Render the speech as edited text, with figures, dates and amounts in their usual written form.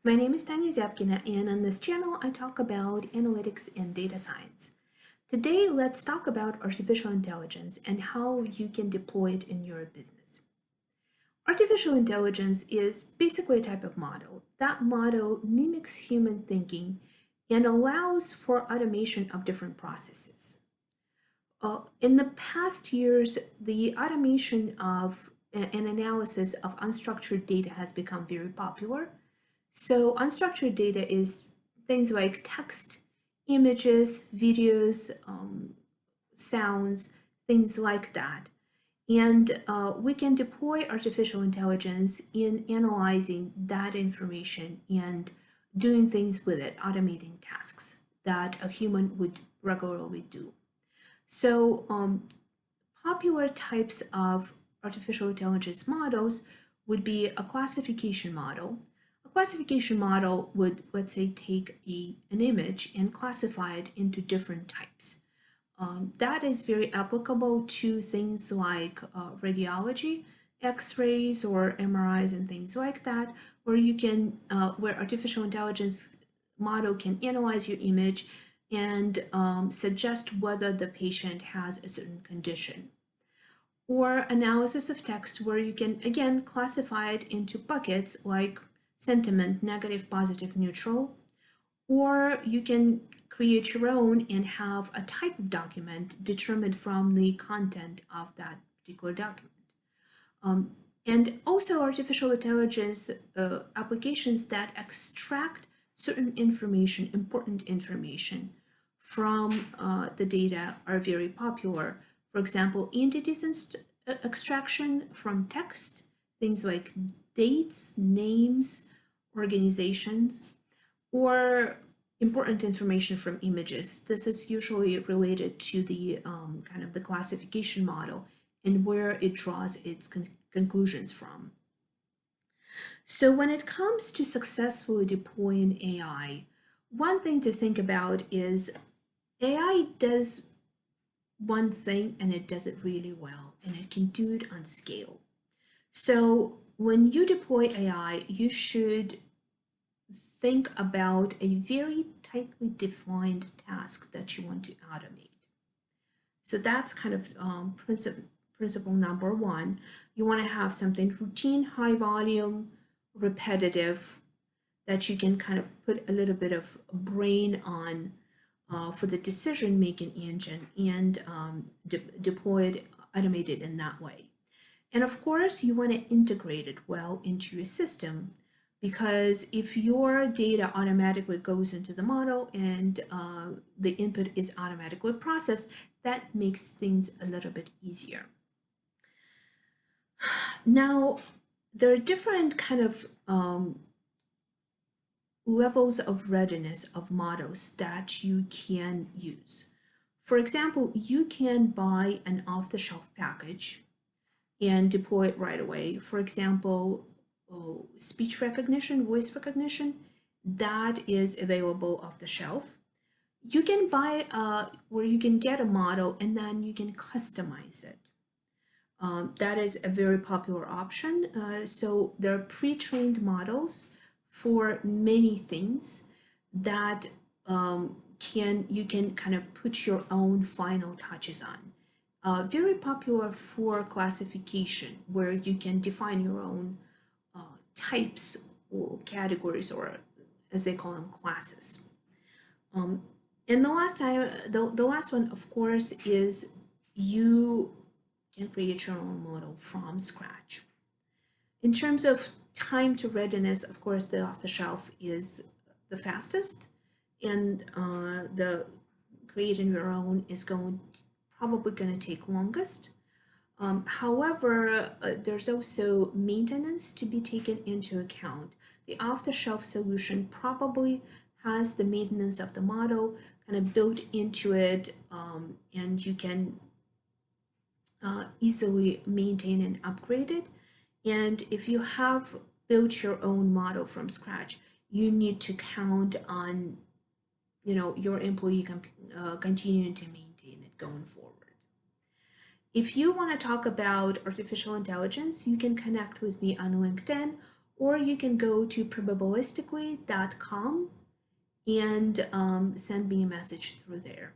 My name is Tanya Zapkina, and on this channel, I talk about analytics and data science. Today, let's talk about artificial intelligence and how you can deploy it in your business. Artificial intelligence is basically a type of model. That model mimics human thinking and allows for automation of different processes. In the past years, the automation of an analysis of unstructured data has become very popular. So unstructured data is things like text, images, videos, sounds, things like that. And we can deploy artificial intelligence in analyzing that information and doing things with it, automating tasks that a human would regularly do. So popular types of artificial intelligence models would be a classification model. A classification model would, let's say, take an image and classify it into different types. That is very applicable to things like radiology, X-rays or MRIs and things like that, where you can, where artificial intelligence model can analyze your image and suggest whether the patient has a certain condition. Or analysis of text, where you can again classify it into buckets like sentiment, negative, positive, neutral. Or you can create your own and have a type of document determined from the content of that particular document. And also artificial intelligence applications that extract certain information, important information from the data are very popular. For example, entities extraction from text, things like dates, names, organizations, or important information from images. This is usually related to the kind of the classification model and where it draws its conclusions from. So when it comes to successfully deploying AI, one thing to think about is AI does one thing and it does it really well, and it can do it on scale. So when you deploy AI, you should think about a very tightly defined task that you want to automate. So that's kind of principle number one. You want to have something routine, high volume, repetitive, that you can kind of put a little bit of brain on for the decision-making engine and deploy it, automate it in that way. And of course, you want to integrate it well into your system, because if your data automatically goes into the model and the input is automatically processed, that makes things a little bit easier. Now, there are different kind of levels of readiness of models that you can use. For example, you can buy an off-the-shelf package and deploy it right away. For example, speech recognition, voice recognition, that is available off the shelf. You can buy where you can get a model and then you can customize it. That is a very popular option. So there are pre-trained models for many things that you can kind of put your own final touches on. Very popular for classification, where you can define your own types or categories, or as they call them, classes. And the last one, of course, is you can create your own model from scratch. In terms of time to readiness, of course, the off-the-shelf is the fastest, and the creating your own is probably going to take longest. However, there's also maintenance to be taken into account. The off-the-shelf solution probably has the maintenance of the model kind of built into it, and you can easily maintain and upgrade it. And if you have built your own model from scratch, you need to count on, your employee continuing to maintain it going forward. If you want to talk about artificial intelligence, you can connect with me on LinkedIn, or you can go to probabilistically.com and send me a message through there.